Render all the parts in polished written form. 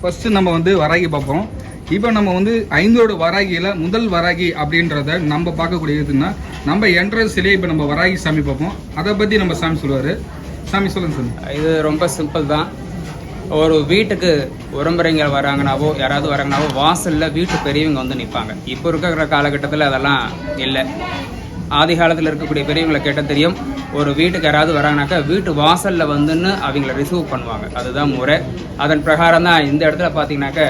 First நம்ம வந்து வராகி பார்ப்போம். இப்போ நம்ம வந்து 5 வராகியில் முதல் வராகி அப்படின்றத நம்ம பார்க்கக்கூடியதுன்னா நம்ம என்ற சிலையை இப்போ நம்ம வராகி சாமி பார்ப்போம். அதை பற்றி நம்ம சாமி சொல்லுவார். சாமி சொல்லுங்க சார். இது ரொம்ப சிம்பிள் தான். ஒரு வீட்டுக்கு உறம்புறைங்க வராங்கனாவோ யாராவது வராங்கனாவோ வாசலில் வீட்டு பெரியவங்க வந்து நிற்பாங்க. இப்போ இருக்கிற காலகட்டத்தில் அதெல்லாம் இல்லை. ஆதி காலத்தில் இருக்கக்கூடிய பெரியவங்களை கேட்டால் தெரியும். ஒரு வீட்டுக்கு யாராவது வராங்கனாக்கா வீட்டு வாசலில் வந்துன்னு அவங்கள ரிசீவ் பண்ணுவாங்க. அதுதான் முறை. அதன் பிரகாரம் தான் இந்த இடத்துல பார்த்தீங்கன்னாக்க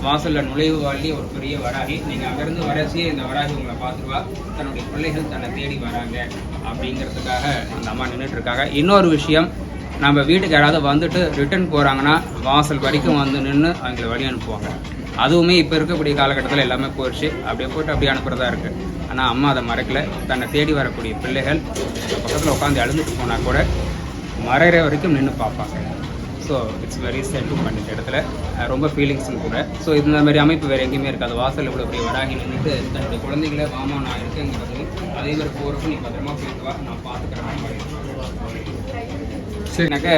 வாசலில் நுழைவு வாழ்லி ஒரு பெரிய வராகி. நீங்கள் அங்கேருந்து வரச்சியே இந்த வராகி உங்களை பார்த்துருவா. தன்னுடைய பிள்ளைகள் தன்னை தேடி வராங்க அப்படிங்கிறதுக்காக அந்த அம்மா நின்றுட்டு இருக்காங்க. இன்னொரு விஷயம், நம்ம வீட்டுக்கு யாராவது வந்துட்டு ரிட்டர்ன் போகிறாங்கன்னா வாசல் வரைக்கும் வந்து நின்று அவங்கள வழி அனுப்புவாங்க. அதுவுமே இப்போ இருக்கக்கூடிய காலகட்டத்தில் எல்லாமே போயிடுச்சு. அப்படியே போய்ட்டு அப்படியே அனுப்புகிறதா இருக்குது. ஆனால் அம்மா அதை மறக்கலை. தன்னை தேடி வரக்கூடிய பிள்ளைகள் பக்கத்தில் உட்காந்து அழுந்துட்டு போனால் கூட மறைகிற வரைக்கும் நின்று பார்ப்பாங்க. ஸோ இட்ஸ் வெரி சென்டிமெண்ட் இந்த இடத்துல. ரொம்ப ஃபீலிங்ஸும் கூட. ஸோ இந்த மாதிரி அமைப்பு வேறு எங்கேயுமே இருக்காது. வாசல் இவ்வளோ இப்படி வராகி நின்றுட்டு தன்னுடைய குழந்தைகளை வாமா நான் இருக்கேங்கிறது அதே மாதிரி போகிறப்ப நீ பத்திரமா போயிட்டு வா, நான் பார்த்துக்கிறேன். சரினாக்க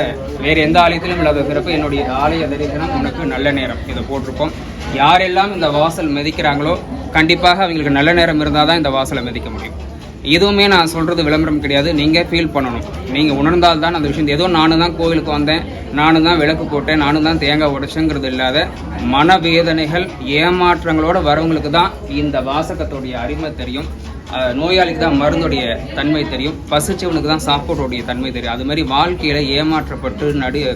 வேறு எந்த ஆலயத்திலும் இல்லாத சிறப்பு என்னுடைய ஆலய தரிசனம் உனக்கு நல்ல நேரம் இதை போட்டிருப்போம். யாரெல்லாம் இந்த வாசல் மிதிக்கிறாங்களோ கண்டிப்பாக அவங்களுக்கு நல்ல நேரம் இருந்தால் தான் இந்த வாசலை மிதிக்க முடியும். எதுவுமே நான் சொல்கிறது விளம்பரம் கிடையாது. நீங்கள் ஃபீல் பண்ணணும். நீங்கள் உணர்ந்தால் தான் அந்த விஷயம். ஏதோ நானும் தான் கோவிலுக்கு வந்தேன், நானும் தான் விளக்கு போட்டேன், நானும் தான் தேங்காய் உடைச்சேங்கிறது இல்லாத மனவேதனைகள் ஏமாற்றங்களோடு வரவங்களுக்கு தான் இந்த வாசகத்துடைய அருமை தெரியும். நோயாளிக்கு தான் மருந்துடைய தன்மை தெரியும். பசிச்சவனுக்கு தான் சாப்பாடுடைய தன்மை தெரியும். அது மாதிரி வாழ்க்கையில் ஏமாற்றப்பட்டு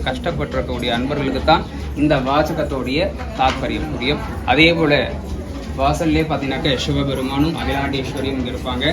கஷ்டப்பட்டிருக்கக்கூடிய அன்பர்களுக்கு தான் இந்த வாசகத்தோடைய தாற்பயம் புரியும். அதே போல் வாசல்லே பார்த்தீங்கன்னாக்க சிவபெருமானும் அகிலாண்டேஸ்வரியும் இங்கே இருப்பாங்க.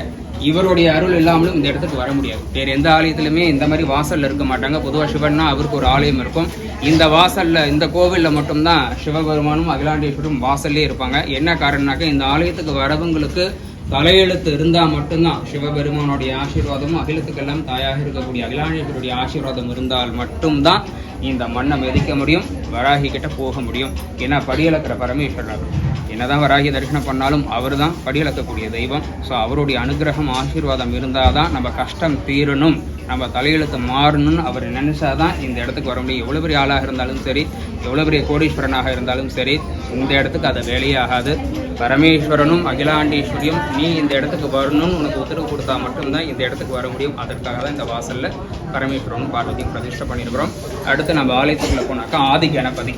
இவருடைய அருள் இல்லாமலும் இந்த இடத்துக்கு வர முடியாது. வேறு எந்த ஆலயத்திலுமே இந்த மாதிரி வாசலில் இருக்க மாட்டாங்க. பொதுவாக சிவன்னா அவருக்கு ஒரு ஆலயம் இருக்கும். இந்த வாசலில் இந்த கோவிலில் மட்டும்தான் சிவபெருமானும் அகிலாண்டேஸ்வரும் வாசல்லே இருப்பாங்க. என்ன காரணம்னாக்க இந்த ஆலயத்துக்கு வரவங்களுக்கு தலையெழுத்து இருந்தால் மட்டும்தான் சிவபெருமானுடைய ஆசீர்வாதமும் அகிலத்துக்கெல்லாம் தாயாக இருக்கக்கூடிய அகிலாண்டேஸ்வருடைய ஆசீர்வாதம் இருந்தால் மட்டும்தான் இந்த மண்ணை மிதிக்க முடியும், வராகி கிட்ட போக முடியும். ஏன்னா படியளக்கிற பரமேஸ்வரர் என்னதான் வராகி தரிசனம் பண்ணாலும் அவர் தான் படியளக்கக்கூடிய தெய்வம். ஸோ அவருடைய அனுகிரகம் ஆசீர்வாதம் இருந்தால் தான் நம்ம கஷ்டம் தீரணும், நம்ம தலையெழுத்து மாறணும்னு அவர் நினைச்சாதான் இந்த இடத்துக்கு வர முடியும். எவ்வளோ பெரிய ஆளாக இருந்தாலும் சரி, எவ்வளோ பெரிய கோடீஸ்வரனாக இருந்தாலும் சரி, இந்த இடத்துக்கு அது வேலையே ஆகாது. பரமேஸ்வரனும் அகிலாண்டீஸ்வரியும் நீ இந்த இடத்துக்கு வரணும்னு உனக்கு உத்தரவு கொடுத்தா மட்டும்தான் இந்த இடத்துக்கு வர முடியும். அதற்காக தான் இந்த வாசலில் பரமேஸ்வரனும் பார்வதியும் பிரதிஷ்டை பண்ணியிருக்கிறோம். அடுத்து நம்ம ஆலயத்துக்குள்ளே போனாக்கா ஆதி கணபதி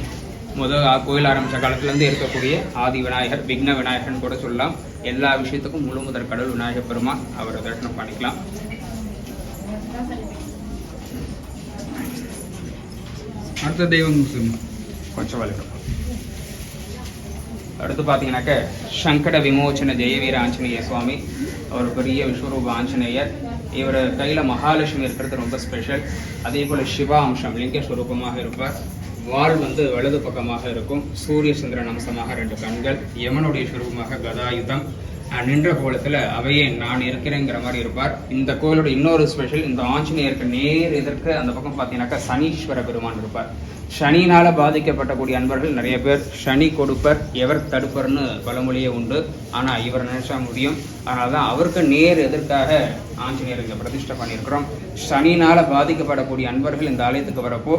முதல் கோயில் ஆரம்பித்த காலத்துலேருந்து இருக்கக்கூடிய ஆதி விநாயகர், விக்ன விநாயகர்னு கூட சொல்லலாம். எல்லா விஷயத்துக்கும் முழு முதற் கடவுள் விநாயகர் பெருமான், அவரை தரிசனம் பண்ணிக்கலாம். அடுத்த தெய்வம் கொஞ்சம் வலிக்கும். அடுத்து பார்த்தீங்கன்னாக்க சங்கட விமோச்சன ஜெயவீர ஆஞ்சநேய சுவாமி. அவர் பெரிய விஸ்வரூப ஆஞ்சநேயர். இவர் கையில் மகாலட்சுமி இருக்கிறது ரொம்ப ஸ்பெஷல். அதே போல் சிவா அம்சம் லிங்கஸ்வரூபமாக இருப்பார். வால் வலது பக்கமாக இருக்கும். சூரிய சந்திரன் அம்சமாக 2 கண்கள். யமனுடைய சுரூபமாக கதாயுதம். நின்ற கோலத்தில் அவையே நான் இருக்கிறேங்கிற மாதிரி இருப்பார். இந்த கோயிலோட இன்னொரு ஸ்பெஷல், இந்த ஆஞ்சநேயருக்கு நேர் எதிர்க்க அந்த பக்கம் பார்த்தீங்கன்னாக்கா சனீஸ்வர பெருமான் இருப்பார். சனியினால் பாதிக்கப்பட்டக்கூடிய அன்பர்கள் நிறைய பேர் சனி கொடுப்பர் எவர் தடுப்பர்னு பழமொழியே உண்டு. ஆனால் இவர் நினைச்சா முடியும். அதனால தான் அவருக்கு நேர் எதற்காக ஆஞ்சநேயர் இங்கே பிரதிஷ்டை பண்ணியிருக்கிறோம். சனியினால் பாதிக்கப்படக்கூடிய அன்பர்கள் இந்த ஆலயத்துக்கு வரப்போ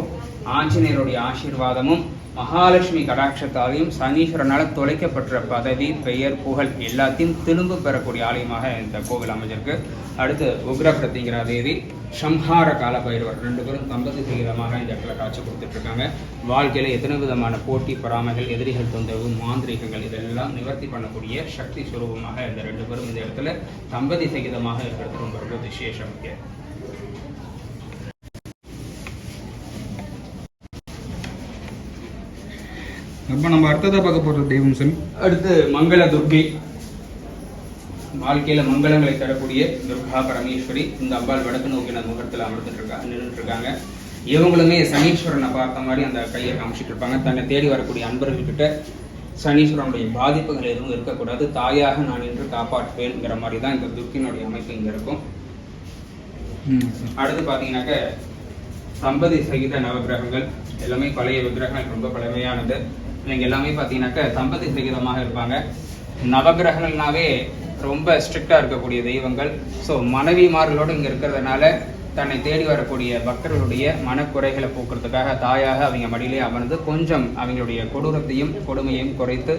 ஆஞ்சநேயருடைய ஆசீர்வாதமும் மகாலட்சுமி கடாட்சத்தாலையும் சனீஸ்வரனால் தொலைக்கப்பட்ட பதவி, பெயர், புகழ் எல்லாத்தையும் திரும்ப பெறக்கூடிய ஆலயமாக இந்த கோவில் அமைஞ்சிருக்கு. அடுத்து உக்ர பிரத்திங்கிற தேவி, சம்ஹார கால பைரவர் 2 பேரும் தம்பதி விகிதமாக இந்த இடத்துல காட்சி கொடுத்துட்டு இருக்காங்க. வாழ்க்கையில் எத்தனை விதமான போட்டி பொறாமைகள், எதிரிகள் தொந்தரவு, மாந்திரிகங்கள் இதெல்லாம் நிவர்த்தி பண்ணக்கூடிய சக்தி சுரூபமாக இந்த 2 பேரும் இந்த இடத்துல தம்பதி சகிதமாக இருக்கிறது ரொம்ப ரொம்ப விசேஷம். அப்போ நம்ம அடுத்ததாக பார்க்க போகிற தெய்வம் சொல்லி அடுத்து மங்கள துர்க்கை. வாழ்க்கையில் மங்களங்களை தரக்கூடிய துர்கா பரமேஸ்வரி. இந்த அம்பாள் வடக்கு நோக்கின முகத்தில் நின்றுட்டு இருக்காங்க. இவங்களுமே சனீஸ்வரனை பார்த்த மாதிரி அந்த கையை காமிச்சிட்டு இருப்பாங்க. தன்னை தேடி வரக்கூடிய அன்பர்கள்கிட்ட சனீஸ்வரனுடைய பாதிப்புகள் எதுவும் இருக்கக்கூடாது, தாயாக நான் இன்று காப்பாற்றுவேன்ங்கிற மாதிரி தான் இந்த துர்க்கினுடைய அமைப்பு இங்கே இருக்கும். அடுத்து பார்த்தீங்கன்னாக்க தம்பதி சகித நவகிரகங்கள் எல்லாமே பழைய விக்கிரகங்கள், ரொம்ப பழமையானது. இவங்க எல்லாமே பார்த்தீங்கன்னாக்க தம்பதி சகிதமாக இருப்பாங்க. நவகிரகங்கள்னாவே ரொம்ப ஸ்ட்ரிக்டாக இருக்கக்கூடிய தெய்வங்கள். ஸோ மனைவிமார்களோடு இங்கே இருக்கிறதுனால தன்னை தேடி வரக்கூடிய பக்தர்களுடைய மனக்குறைகளை போக்குறதுக்காக தாயாக அவங்க மடியிலே அமர்ந்து கொஞ்சம் அவங்களுடைய கொடூரத்தையும் கொடுமையையும் குறைத்து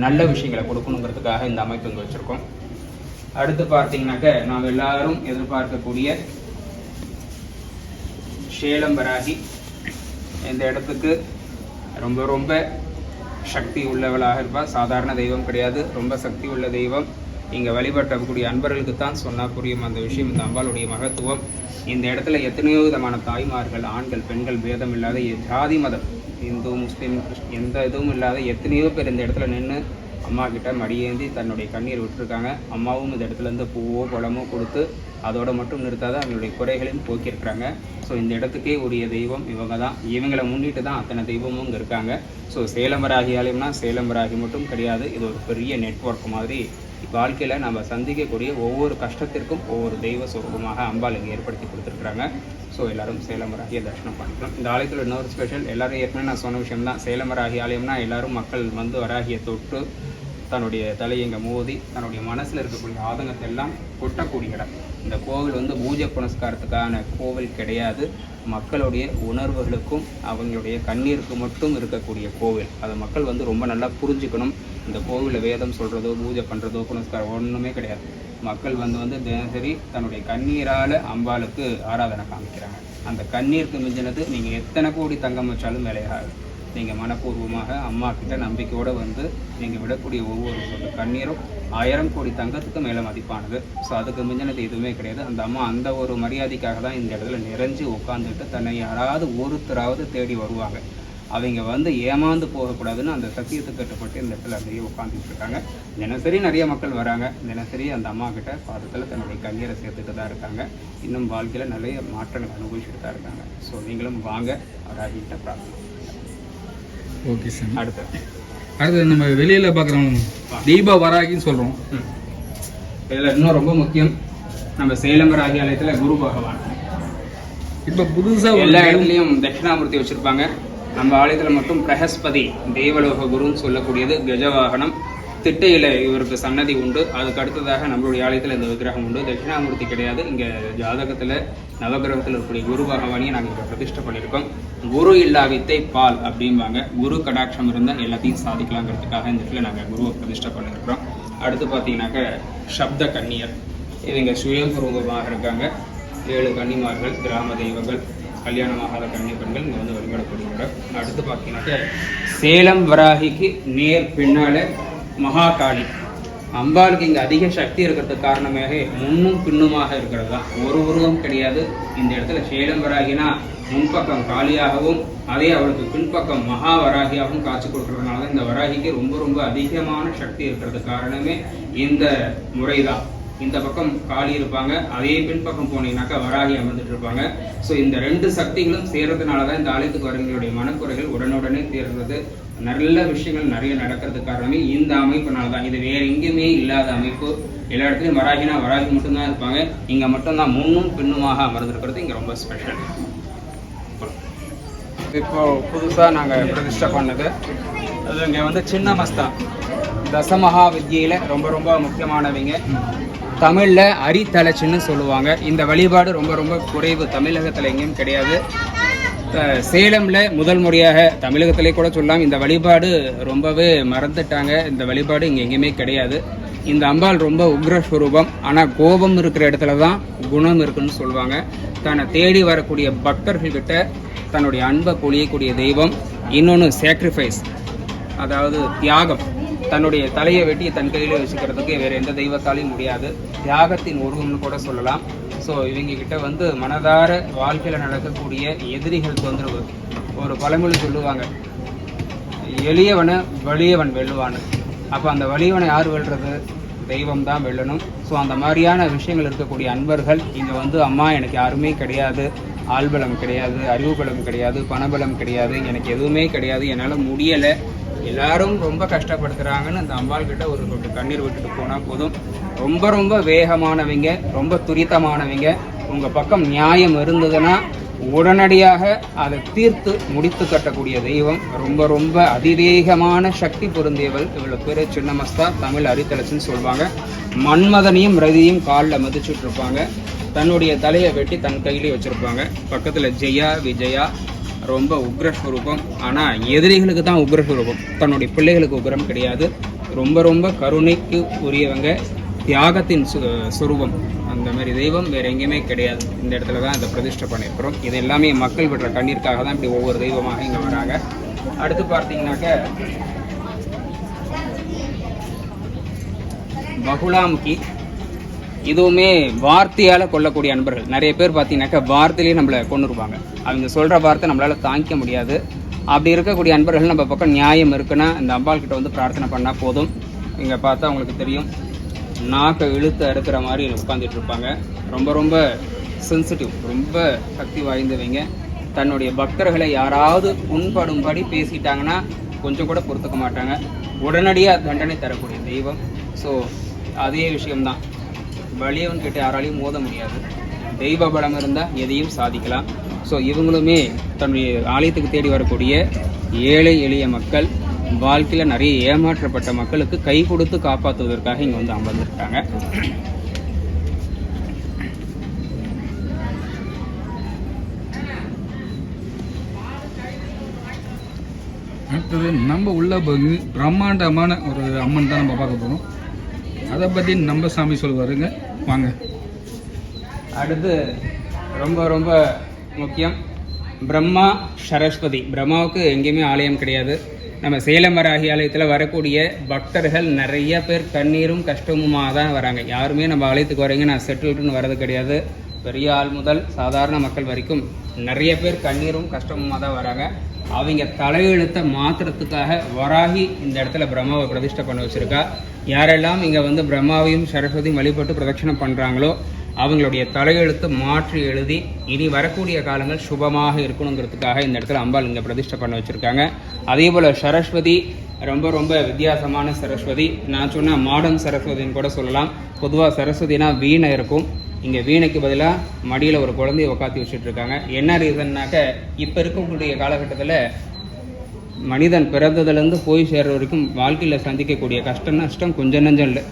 நல்ல விஷயங்களை கொடுக்கணுங்கிறதுக்காக இந்த அமைப்பு இங்கே வச்சுருக்கோம். அடுத்து பார்த்தீங்கன்னாக்க நாம் எல்லாரும் எதிர்பார்க்கக்கூடிய சேலம் வராகி இந்த இடத்துக்கு ரொம்ப ரொம்ப சக்தி உள்ளவளாக இருப்பாள். சாதாரண தெய்வம் கிடையாது, ரொம்ப சக்தி உள்ள தெய்வம். இங்கே வழிபட்டக்கூடிய அன்பர்களுக்கு தான் சொன்னால் புரியும் அந்த விஷயம், இந்த அம்பாளுடைய மகத்துவம். இந்த இடத்துல எத்தனையோ விதமான தாய்மார்கள், ஆண்கள், பெண்கள் பேதம் இல்லாத ஜாதி மதம், இந்து முஸ்லீம் எந்த இதுவும் இல்லாத எத்தனையோ பேர் இந்த இடத்துல நின்று அம்மா கிட்ட மடியேந்தி தன்னுடைய கண்ணீர் விட்டுருக்காங்க. அம்மாவும் இந்த இடத்துல இருந்து பூவோ பழமோ கொடுத்து அதோட மட்டும் நிறுத்தாத அவங்களுடைய குறைகளையும் போக்கியிருக்கிறாங்க. ஸோ இந்த இடத்துக்கே உரிய தெய்வம் இவங்க தான். இவங்களை முன்னிட்டு தான் அத்தனை தெய்வமும் இங்கே இருக்காங்க. ஸோ சேலம் வராகி ஆலயம்னா சேலம் வராகி மட்டும் கிடையாது, இது ஒரு பெரிய நெட்வொர்க் மாதிரி. வாழ்க்கையில் நம்ம சந்திக்கக்கூடிய ஒவ்வொரு கஷ்டத்திற்கும் ஒவ்வொரு தெய்வ சுரூபமாக அம்பாள் இங்கே ஏற்படுத்தி கொடுத்துருக்குறாங்க. ஸோ எல்லாரும் சேலம் வராகியை தரிசனம் பண்ணிக்கலாம். இந்த ஆலயத்தில் இன்னொரு ஸ்பெஷல், எல்லாரும் ஏற்கனவே நான் சொன்ன விஷயம் தான். சேலம் வராகி ஆலயம்னா எல்லாரும் மக்கள் வந்து வராகியை தொட்டு தன்னுடைய தலையை இங்கே மோதி தன்னுடைய மனசில் இருக்கக்கூடிய ஆதங்கத்தை எல்லாம் கொட்டக்கூடிய இடம். இந்த கோவில் வந்து பூஜை புனஸ்காரத்துக்கான கோவில் கிடையாது, மக்களுடைய உணர்வுகளுக்கும் அவங்களுடைய கண்ணீருக்கு மட்டும் இருக்கக்கூடிய கோவில். அதை மக்கள் வந்து ரொம்ப நல்லா புரிஞ்சுக்கணும். இந்த கோவிலில் வேதம் சொல்கிறதோ பூஜை பண்ணுறதோ புனஸ்காரம் ஒன்றுமே கிடையாது. மக்கள் வந்து தினசரி தன்னுடைய கண்ணீரால் அம்பாளுக்கு ஆராதனை காமிக்கிறாங்க. அந்த கண்ணீருக்கு மிஞ்சினது நீங்கள் எத்தனை கோடி தங்கம் வச்சாலும் வேலையாகாது. நீங்கள் மனப்பூர்வமாக அம்மா கிட்ட நம்பிக்கையோடு வந்து நீங்கள் விடக்கூடிய ஒவ்வொரு கண்ணீரும் 1000 கோடி தங்கத்துக்கு மேலே மதிப்பானது. ஸோ அதுக்கு மிஞ்சினது எதுவுமே கிடையாது. அந்த அம்மா அந்த ஒரு மரியாதைக்காக தான் இந்த இடத்துல நிறைஞ்சு உட்காந்துட்டு தன்னை யாராவது ஒருத்தராவது தேடி வருவாங்க. அவங்க வந்து ஏமாந்து போகக்கூடாதுன்னு அந்த சத்தியத்தை கட்டுப்பட்டு இந்த இடத்துல அப்படியே உட்காந்துட்டு இருக்காங்க. தினசரி நிறைய மக்கள் வராங்க. தினசரி அந்த அம்மா கிட்ட பாதத்தில் தன்னுடைய கண்ணீரை சேர்த்துட்டு தான் இருக்காங்க. இன்னும் வாழ்க்கையில் நிறைய மாற்றங்கள் அனுபவிச்சுட்டு தான் இருக்காங்க. ஸோ நீங்களும் வாங்க, வராகிட்ட பிரார்த்தனை. Okay sir. அடுத்து நம்ம வெளியில் பார்க்குறோம் தீப வராகின்னு சொல்கிறோம். இதில் இன்னும் ரொம்ப முக்கியம், நம்ம சேலம் வராகி ஆலயத்தில் குரு பகவான் இப்போ புதுசாக எல்லா இடத்துலையும் தட்சிணாமூர்த்தி வச்சுருப்பாங்க. நம்ம ஆலயத்தில் மட்டும் பிரகஸ்பதி தேவலோக குருன்னு சொல்லக்கூடியது கஜவாகனம். திட்டையில் இவருக்கு சன்னதி உண்டு. அதுக்கு அடுத்ததாக நம்மளுடைய ஆலயத்தில் இந்த விக்கிரகம் உண்டு. தட்சிணாமூர்த்தி கிடையாது. இங்கே ஜாதகத்தில் நவகிரகத்தில் இருக்கக்கூடிய குரு பகவானியை நாங்கள் இங்கே பிரதிஷ்டை பண்ணியிருக்கோம். குரு இல்லா வித்தை பால் அப்படிம்பாங்க. குரு கடாட்சம் இருந்தால் எல்லாத்தையும் சாதிக்கலாங்கிறதுக்காக இந்த இடத்துல நாங்கள் குருவை பிரதிஷ்டை பண்ணியிருக்கிறோம். அடுத்து பார்த்தீங்கன்னாக்க சப்த கன்னியர், இவங்க சுயம்புரூபமாக இருக்காங்க. 7 கன்னிமார்கள், கிராம தெய்வங்கள், கல்யாணமாகாத கன்னி பெண்கள் இங்கே வந்து வழிபடக்கூடிய. அடுத்து பார்த்தீங்கன்னாக்க சேலம் வராகிக்கு நேர் பின்னால மகாகாளி அம்பாளுக்கு இங்கே அதிக சக்தி இருக்கிறதுக்கு காரணமாக முன்னும் பின்னுமாக இருக்கிறது தான், ஒரு உருவம் கிடையாது. இந்த இடத்துல சேலம் வராகினா முன்பக்கம் காளியாகவும் அதே அவளுக்கு பின்பக்கம் மகா வராகியாகவும் காட்சி கொடுக்கறதுனால தான் இந்த வராகிக்கு ரொம்ப ரொம்ப அதிகமான சக்தி இருக்கிறது காரணமே இந்த முறை தான். இந்த பக்கம் காளி இருப்பாங்க, அதே பின்பக்கம் போனீங்கன்னாக்கா வராகி அமர்ந்துட்டு இருப்பாங்க. ஸோ இந்த 2 சக்திகளும் சேர்றதுனால தான் இந்த ஆலயத்துக்கு வரவங்களுடைய மனக்குறைகள் உடனுடனே தீர்றது, நல்ல விஷயங்கள் நிறைய நடக்கிறதுக்கு காரணமே இந்த அமைப்புனால தான். இது வேற எங்கேயுமே இல்லாத அமைப்பு. எல்லா இடத்துலையும் வராகினா வராகி மட்டும்தான் இருப்பாங்க, இங்கே மட்டும்தான் முன்னும் பின்னுமாக அமர்ந்திருக்கிறது இங்கே ரொம்ப ஸ்பெஷல். இப்போ புதுசாக நாங்கள் பிரதிஷ்டை பண்ணது அது இங்கே வந்து சின்ன மஸ்தா தசமகா வித்யில ரொம்ப ரொம்ப முக்கியமானவங்க. தமிழில் அரித்தலைச்சின்னு சொல்லுவாங்க. இந்த வழிபாடு ரொம்ப ரொம்ப குறைவு, தமிழகத்தில் எங்கேயும் கிடையாது. சேலமில் முதல் முறையாக, தமிழகத்திலே கூட சொல்லலாம், இந்த வழிபாடு ரொம்பவே மறந்துட்டாங்க. இந்த வழிபாடு இங்கே எங்கேயுமே கிடையாது. இந்த அம்பாள் ரொம்ப உக்ரஸ்வரூபம். ஆனால் கோபம் இருக்கிற இடத்துல தான் குணம் இருக்குன்னு சொல்லுவாங்க. தன்னை தேடி வரக்கூடிய பக்தர்கள்கிட்ட தன்னுடைய அன்பை பொழியக்கூடிய தெய்வம். இன்னொன்று சாக்ரிஃபைஸ், அதாவது தியாகம். தன்னுடைய தலையை வெட்டி தன் கையில் வச்சுக்கிறதுக்கு வேறு எந்த தெய்வத்தாலையும் முடியாது. தியாகத்தின் உருவம்னு கூட சொல்லலாம். ஸோ இவங்க கிட்ட வந்து மனதார வாழ்க்கையில் நடக்கக்கூடிய எதிரிகள் தொந்தரவு. ஒரு பழமொழி சொல்லுவாங்க, எளியவனை வலியவன் வெல்லுவான்னு. அப்போ அந்த வலியவனை யார் வெல்றது? தெய்வம் தான் வெல்லணும். ஸோ அந்த மாதிரியான விஷயங்கள் இருக்கக்கூடிய அன்பர்கள் இங்கே வந்து அம்மா எனக்கு யாருமே கிடையாது, ஆள்பலம் கிடையாது, அறிவு பலம் கிடையாது, பணபலம் கிடையாது, எனக்கு எதுவுமே கிடையாது, என்னால் முடியலை, எல்லாரும் ரொம்ப கஷ்டப்படுத்துகிறாங்கன்னு அந்த அம்பாள் கிட்ட ஒரு கண்ணீர் விட்டுட்டு போனால் போதும். ரொம்ப ரொம்ப வேகமானவங்க, ரொம்ப துரிதமானவங்க. உங்கள் பக்கம் நியாயம் இருந்ததுன்னா உடனடியாக அதை தீர்த்து முடித்து கட்டக்கூடிய தெய்வம். ரொம்ப ரொம்ப அதிவேகமான சக்தி பொருந்தியவள். இவ்வளோ பேர் சின்னமஸ்தா, தமிழ் அரித்தலச்சுன்னு சொல்லுவாங்க. மன்மதனையும் ரதியும் காலில் மதிச்சுட்டு இருப்பாங்க. தன்னுடைய தலையை வெட்டி தன் கையிலே வச்சுருப்பாங்க. பக்கத்தில் ஜெயா விஜயா ரொம்ப உக்ரஸ்வரூபம். ஆனால் எதிரிகளுக்கு தான் உக்ரஸ்வரூபம், தன்னுடைய பிள்ளைகளுக்கு உக்ரம் கிடையாது. ரொம்ப ரொம்ப கருணைக்கு உரியவங்க, தியாகத்தின் சுரூபம். அந்த மாதிரி தெய்வம் வேறு எங்கேயுமே கிடையாது. இந்த இடத்துல தான் இதை பிரதிஷ்டை பண்ணியிருக்கிறோம். இது எல்லாமே மக்கள் விடுற கண்ணீருக்காக தான் இப்படி ஒவ்வொரு தெய்வமாக இங்கே வராங்க. அடுத்து பார்த்தீங்கன்னாக்க பகுலாமுகி. இதுவுமே வார்த்தையால் கொல்லக்கூடிய அன்பர்கள். நிறைய பேர் பார்த்தீங்கன்னாக்கா வார்த்தையிலேயே நம்மளை கொண்டுருவாங்க. அவங்க சொல்கிற வார்த்தை நம்மளால் தாங்கிக்க முடியாது. அப்படி இருக்கக்கூடிய அன்பர்கள் நம்ம பக்கம் நியாயம் இருக்குன்னா இந்த அம்பாள் கிட்ட வந்து பிரார்த்தனை பண்ணால் போதும். இங்கே பார்த்தா உங்களுக்கு தெரியும், நாக்கை இழுத்து அறுக்கிற மாதிரி உட்காந்துட்டு இருப்பாங்க. ரொம்ப ரொம்ப சென்சிட்டிவ், ரொம்ப சக்தி வாய்ந்தவங்க. தன்னுடைய பக்தர்களை யாராவது புண்படும்படி பேசிட்டாங்கன்னா கொஞ்சம் கூட பொறுத்துக்க மாட்டாங்க. உடனடியாக தண்டனை தரக்கூடிய தெய்வம். ஸோ அதே விஷயம்தான், வலியவன் கிட்ட யாராலையும் மோத முடியாது. தெய்வ பலம் இருந்தால் எதையும் சாதிக்கலாம். ஸோ இவங்களுமே தன்னுடைய ஆலயத்துக்கு தேடி வரக்கூடிய ஏழை எளிய மக்கள், வாழ்க்கையில் நிறைய ஏமாற்றப்பட்ட மக்களுக்கு கை கொடுத்து காப்பாற்றுவதற்காக இங்கே வந்து அமர்ந்திருக்காங்க. அடுத்தது நம்ம உள்ள பிரம்மாண்டமான ஒரு அம்மன் தான் நம்ம பார்க்க போகிறோம். அதை பற்றி நம்ம சாமி சொல்லுவாருங்க, வாங்க. அடுத்து ரொம்ப ரொம்ப முக்கியம், பிரம்மா சரஸ்வதி. பிரம்மாவுக்கு எங்கேயுமே ஆலயம் கிடையாது. நம்ம சேலம் வராகி ஆலயத்தில் வரக்கூடிய பக்தர்கள் நிறைய பேர் கண்ணீரும் கஷ்டமுமாக தான் வராங்க. யாருமே நம்ம ஆலயத்துக்கு வரீங்க நான் செட்டில்டுன்னு வர்றது கிடையாது. பெரிய ஆள் முதல் சாதாரண மக்கள் வரைக்கும் நிறைய பேர் கண்ணீரும் கஷ்டமுமாக தான் வராங்க. அவங்க தலையெழுத்தை மாத்திரத்துக்காக வராகி இந்த இடத்துல பிரம்மாவை பிரதிஷ்டை பண்ண வச்சுருக்கா. யாரெல்லாம் இங்கே வந்து பிரம்மாவையும் சரஸ்வதியும் வழிபட்டு பிரதட்சணம் பண்ணுறாங்களோ அவங்களுடைய தலையெழுத்து மாற்றி எழுதி இனி வரக்கூடிய காலங்கள் சுபமாக இருக்கணுங்கிறதுக்காக இந்த இடத்துல அம்பாள் இங்கே பிரதிஷ்டை பண்ண வச்சுருக்காங்க. அதே போல் சரஸ்வதி ரொம்ப ரொம்ப வித்தியாசமான சரஸ்வதி. நான் சொன்ன மாடர்ன் சரஸ்வதின்னு கூட சொல்லலாம். பொதுவாக சரஸ்வதினா வீணை இருக்கும், இங்கே வீணைக்கு பதிலாக மடியில் ஒரு குழந்தைய உட்காத்தி வச்சுட்டு இருக்காங்க. என்ன ரீசன்னாக்க இப்போ இருக்கக்கூடிய காலகட்டத்தில் மனிதன் பிறந்ததுலேருந்து போய் சேர்ற வரைக்கும் வாழ்க்கையில் சந்திக்கக்கூடிய கஷ்டம் நஷ்டம் கொஞ்சம் நஞ்சம் இல்லை,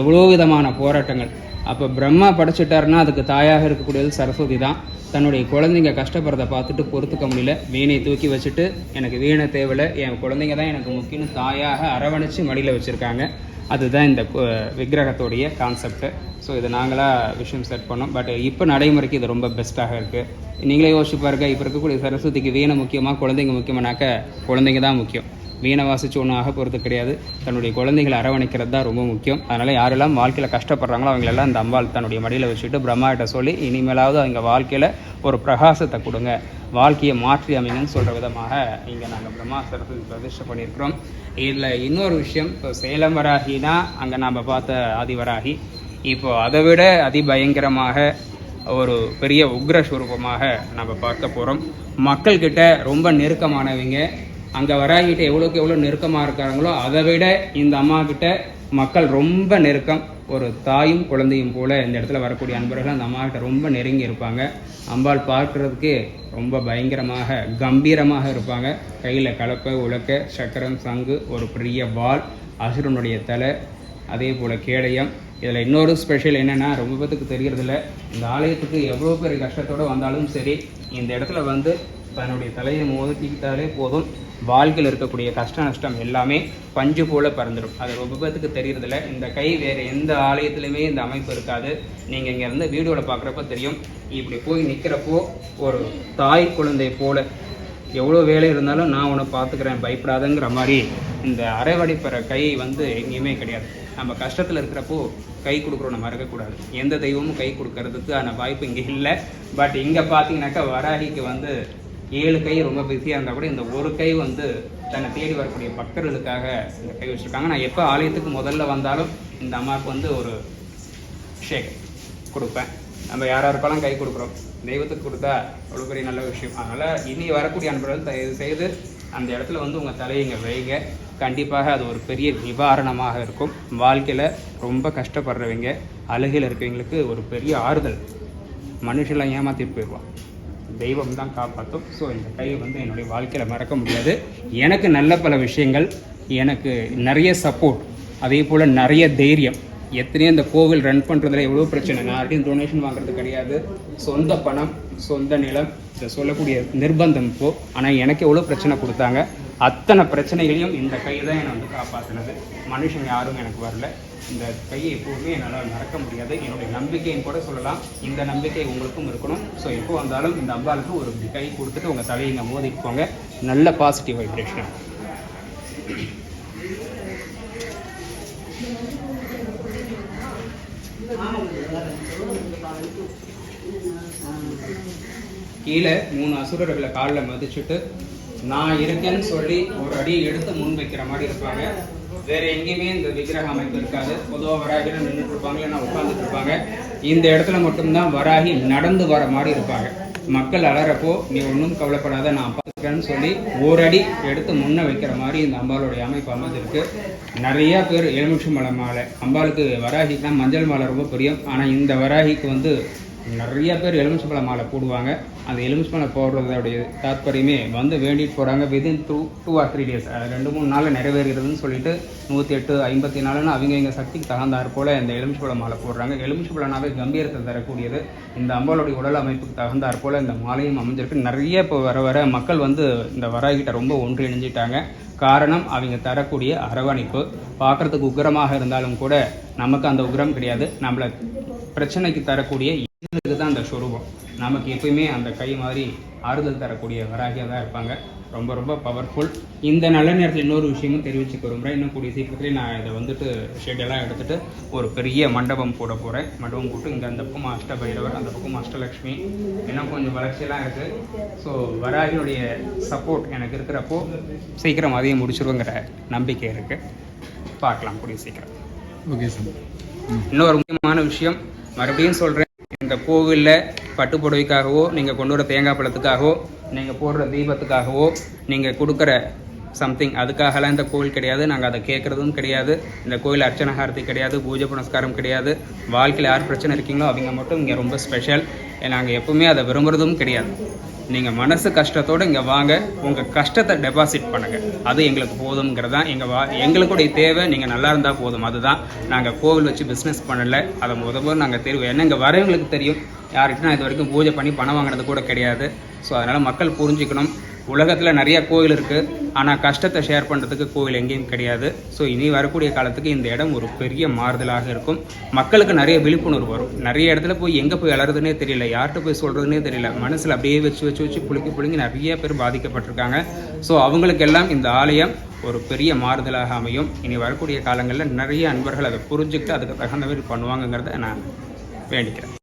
எவ்வளோ விதமான போராட்டங்கள். அப்போ பிரம்மா படைச்சிட்டாருன்னா அதுக்கு தாயாக இருக்கக்கூடியது சரஸ்வதி தான். தன்னுடைய குழந்தைங்க கஷ்டப்படுறதை பார்த்துட்டு பொறுத்துக்க முடியல, வீணையை தூக்கி வச்சுட்டு எனக்கு வீணை தேவையில்லை, என் குழந்தைங்க தான் எனக்கு முக்கியம்னு தாயாக அரவணைச்சு மடியில் வச்சுருக்காங்க. அதுதான் இந்த விக்கிரகத்தோடைய கான்செப்ட். ஸோ இதை நாங்களாக விஷயம் செட் பண்ணோம். பட் இப்போ நடைமுறைக்கு இது ரொம்ப பெஸ்ட்டாக இருக்குது. நீங்களே யோசிச்சு பாருங்க, இப்போ இருக்கக்கூடிய சரஸ்வதிக்கு வீணை முக்கியமாக குழந்தைங்க முக்கியமானாக்க குழந்தைங்க தான் முக்கியம். வீணை வாசிச்சு ஒன்றும் ஆக போகிறது கிடையாது. தன்னுடைய குழந்தைகளை அரவணைக்கிறது தான் ரொம்ப முக்கியம். அதனால் யாரெல்லாம் வாழ்க்கையில் கஷ்டப்படுறாங்களோ அவங்களெல்லாம் இந்த அம்பாள் தன்னுடைய மடியில் வச்சுட்டு பிரம்மாட்ட சொல்லி இனிமேலாவது அவங்க வாழ்க்கையில் ஒரு பிரகாசத்தை கொடுங்க, வாழ்க்கையை மாற்றி அமைங்கன்னு சொல்கிற விதமாக இங்கே நாங்கள் பிரம்மா சரஸ்வதி பிரதிஷ்டை பண்ணியிருக்கிறோம். இதில் இன்னொரு விஷயம், இப்போ சேலம் வராகினா அங்கே நாம் பார்த்த ஆதிவராகி, இப்போது அதை விட அதிபயங்கரமாக ஒரு பெரிய உக்ரஸ்வரூபமாக நம்ம பார்க்க போகிறோம். மக்கள்கிட்ட ரொம்ப நெருக்கமானவங்க. அங்கே வராகிட்ட எவ்வளோக்கு எவ்வளோ நெருக்கமாக இருக்காங்களோ அதை விட இந்த அம்மா கிட்ட மக்கள் ரொம்ப நெருக்கம். ஒரு தாயும் குழந்தையும் போல இந்த இடத்துல வரக்கூடிய அன்பர்கள் அந்த அம்மா கிட்ட ரொம்ப நெருங்கி இருப்பாங்க. அம்பாள் பார்க்குறதுக்கு ரொம்ப பயங்கரமாக கம்பீரமாக இருப்பாங்க. கையில் கலப்பை உலக்க சக்கரம் சங்கு ஒரு பெரிய வாள், அசுரனுடைய தலை, அதே போல் கேடயம். இதில் இன்னொரு ஸ்பெஷல் என்னென்னா ரொம்ப பேத்துக்கு தெரியறதில்ல, இந்த ஆலயத்துக்கு எவ்வளோ பெரிய கஷ்டத்தோடு வந்தாலும் சரி இந்த இடத்துல வந்து தன்னுடைய தலையை மோதிக்கிட்டாலே போதும், வாழ்க்கையில் இருக்கக்கூடிய கஷ்ட நஷ்டம் எல்லாமே பஞ்சு போல பறந்துடும். அது ரொம்ப பேத்துக்கு தெரியறதில்ல. இந்த கை வேறு எந்த ஆலயத்துலையுமே இந்த அமைப்பு இருக்காது. நீங்கள் இங்கே இருந்து வீடியோவில் பார்க்குறப்ப தெரியும். இப்படி போய் நிற்கிறப்போ ஒரு தாய் குழந்தை போல எவ்வளோ வேலை இருந்தாலும் நான் உன்னை பார்த்துக்கிறேன் பயப்படாதங்கிற மாதிரி இந்த அரைவடிப்பற கை வந்து எங்கேயுமே கிடையாது. நம்ம கஷ்டத்தில் இருக்கிறப்போ கை கொடுக்குறோம், நம்ம இருக்கக்கூடாது. எந்த தெய்வமும் கை கொடுக்கறதுக்கு ஆன வாய்ப்பு இங்கே இல்லை. பட் இங்கே பார்த்தீங்கன்னாக்கா வராகிக்கு வந்து 7 கை ரொம்ப பிஸியாக இருந்தால் கூட இந்த ஒரு கை வந்து தன்னை தேடி வரக்கூடிய பக்தர்களுக்காக இந்த கை வச்சுருக்காங்க. நான் எப்போ ஆலயத்துக்கு முதல்ல வந்தாலும் இந்த அம்மாவுக்கு வந்து ஒரு ஷேக் கொடுப்பேன். நம்ம யாராருக்கெல்லாம் கை கொடுக்குறோம், தெய்வத்துக்கு கொடுத்தா அவ்வளோ பெரிய நல்ல விஷயம். அதனால் இனி வரக்கூடிய அன்பர்கள் தயவு செய்து அந்த இடத்துல வந்து உங்கள் தலையை இங்கே வைங்க. கண்டிப்பாக அது ஒரு பெரிய நிவாரணமாக இருக்கும். வாழ்க்கையில் ரொம்ப கஷ்டப்படுறவங்க, அழுகையில் இருக்கிறவங்களுக்கு ஒரு பெரிய ஆறுதல். மனுஷெல்லாம் ஏமாற்றிட்டு போயிடுவான், தெய்வம் தான் காப்பாற்றும். ஸோ இந்த கையை வந்து என்னுடைய வாழ்க்கையில் மறக்க முடியாது. எனக்கு நல்ல பல விஷயங்கள், எனக்கு நிறைய சப்போர்ட், அதே போல் நிறைய தைரியம், எத்தனையோ இந்த கோவில் ரன் பண்ணுறதுல எவ்வளோ பிரச்சனை. நான் யார்ட்டையும் டொனேஷன் வாங்குறது கிடையாது, சொந்த பணம் சொந்த நிலம், இதை சொல்லக்கூடிய நிர்பந்தம் இப்போது. ஆனால் எனக்கு எவ்வளோ பிரச்சனை கொடுத்தாங்க, அத்தனை பிரச்சனைகளையும் இந்த கை தான் என்னை வந்து காப்பாற்றினது. மனுஷன் யாரும் எனக்கு வரல. இந்த கையை எப்போவுமே என்னால் மறக்க முடியாது. என்னுடைய நம்பிக்கைன்னு கூட சொல்லலாம். இந்த நம்பிக்கை உங்களுக்கும் இருக்கணும். ஸோ எப்போ வந்தாலும் இந்த அம்பாளுக்கு ஒரு கை கொடுத்துட்டு உங்கள் தலையை இங்கே மோதிட்டு போங்க. நல்ல பாசிட்டிவ் வைப்ரேஷன். கீழே 3 அசுரர்களை காலில் மதிச்சுட்டு நான் இருக்கேன்னு சொல்லி ஒரு அடி எடுத்து முன் வைக்கிற மாதிரி இருப்பாங்க. வேற எங்கேயுமே இந்த விக்கிரக அமைப்பு இருக்காது. பொதுவாக வராகிலாம் நின்றுட்டு இருப்பாங்க, இல்லைன்னா உட்காந்துட்டு இருப்பாங்க. இந்த இடத்துல மட்டும்தான் வராகி நடந்து வர மாதிரி இருப்பாங்க. மக்கள் அலறப்போ நீ ஒன்றும் கவலைப்படாத, நான் பார்த்துக்கிறேன்னு சொல்லி ஒரு அடி எடுத்து முன்ன வைக்கிற மாதிரி இந்த அம்பாளுடைய அமைப்பு அமைஞ்சிருக்கு. நிறைய பேர் எலுமிச்சம்பழம் மாலை, அம்பாளுக்கு வராகிக்குனா மஞ்சள் மாலை ரொம்ப பிரியம். ஆனால் இந்த வராகிக்கு வந்து நிறைய பேர் எலுமிச்சம்பழ மாலை போடுவாங்க. அந்த எலுமிச்சம்பழம் போடுறதோடைய தாற்பயமே வந்து வேண்டிட்டு போகிறாங்க. விதின் 2 or 3 days, 2-3 நாளில் நிறைவேறுகிறதுன்னு சொல்லிட்டு 108, 54 அவங்க எங்கள் சக்திக்கு தகுந்தாற் போல் இந்த எலுமிச்சம்பழ மாலை போடுறாங்க. எலுமிச்சம்பழனாவே கம்பீரத்தை தரக்கூடியது. இந்த அம்பாளுடைய உடல் அமைப்புக்கு தகுந்தாற் போல் இந்த மாலையும் அமைஞ்சிருக்கு. நிறைய இப்போ வர மக்கள் வந்து இந்த வராகிட்ட ரொம்ப ஒன்று இணைஞ்சிட்டாங்க. காரணம் அவங்க தரக்கூடிய அரவணைப்பு. பார்க்குறதுக்கு உக்கிரமாக இருந்தாலும் கூட நமக்கு அந்த உக்கிரம் கிடையாது. நம்மளை பிரச்சனைக்கு தரக்கூடிய இதுக்கு தான் அந்த சொரூபம். நமக்கு எப்பயுமே அந்த கை மாதிரி ஆறுதல் தரக்கூடிய வராகியாக தான் இருப்பாங்க. ரொம்ப ரொம்ப பவர்ஃபுல். இந்த நல்ல நேரத்தில் இன்னொரு விஷயமும் தெரிவிச்சுக்க விரும்புகிறேன். இன்னும் கூடிய சீக்கிரத்துலேயே நான் இதை வந்துட்டு ஷெட்டெல்லாம் எடுத்துகிட்டு ஒரு பெரிய மண்டபம் போட போகிறேன். மண்டபம் போட்டு இங்கே அந்த பக்கம் அஷ்டபைரவர், அந்த பக்கம் அஷ்டலக்ஷ்மி, இன்னும் கொஞ்சம் வளர்ச்சியெல்லாம் இருக்குது. ஸோ வராகினுடைய சப்போர்ட் எனக்கு இருக்கிறப்போ சீக்கிரம் அதையும் முடிச்சிருவோங்கிற நம்பிக்கை இருக்குது. பார்க்கலாம் கூடிய சீக்கிரம். Okay sir. இன்னொரு முக்கியமான விஷயம் மறுபடியும் சொல்கிறேன். இந்த கோவிலில் பட்டு புடவைக்காகவோ, நீங்கள் கொண்டு வர தேங்காய் பழத்துக்காகவோ, நீங்கள் போடுற தீபத்துக்காகவோ, நீங்கள் கொடுக்குற சம்திங் அதுக்காகலாம் இந்த கோவில் கிடையாது. நாங்கள் அதை கேட்குறதும் கிடையாது. இந்த கோவில் அர்ச்சனை ஹாரதி கிடையாது, பூஜை புனஸ்காரம் கிடையாது. வாழ்க்கையில் யார் பிரச்சனை இருக்கீங்களோ அவங்க மட்டும் இங்கே ரொம்ப ஸ்பெஷல். நாங்கள் எப்பவுமே அதை விரும்புகிறதும் கிடையாது. நீங்கள் மனசு கஷ்டத்தோடு இங்கே வாங்க, உங்கள் கஷ்டத்தை டெபாசிட் பண்ணுங்கள். அது எங்களுக்கு போதுங்கிறது தான் எங்களுக்குடைய தேவை. நீங்கள் நல்லா இருந்தால் போதும். அதுதான். நாங்கள் கோவில் வச்சு பிஸ்னஸ் பண்ணலை. அதை முதல்ல நாங்கள் தெரியும். ஏன்னா இங்கே வரவங்களுக்கு தெரியும். யார்கிட்ட நான் இது வரைக்கும் பூஜை பண்ணி பணம் வாங்கினது கூட கிடையாது. ஸோ அதனால் மக்கள் புரிஞ்சுக்கணும். உலகத்தில் நிறைய கோவில் இருக்குது, ஆனால் கஷ்டத்தை ஷேர் பண்ணுறதுக்கு கோவில் எங்கேயும் கிடையாது. ஸோ இனி வரக்கூடிய காலத்துக்கு இந்த இடம் ஒரு பெரிய மாறுதலாக இருக்கும். மக்களுக்கு நிறைய விழிப்புணர்வு வரும். நிறைய இடத்துல போய் எங்கே போய் அலறதுனே தெரியல, யார்கிட்ட போய் சொல்கிறதுனே தெரியல. மனசில் அப்படியே வச்சு புழுங்கி நிறைய பேர் பாதிக்கப்பட்டிருக்காங்க. ஸோ அவங்களுக்கெல்லாம் இந்த ஆலயம் ஒரு பெரிய மாறுதலாக அமையும். இனி வரக்கூடிய காலங்களில் நிறைய அன்பர்கள் அதை புரிஞ்சுக்கிட்டு அதுக்கு தகுந்த மாதிரி பண்ணுவாங்கங்கிறத நான் வேண்டிக்கிறேன்.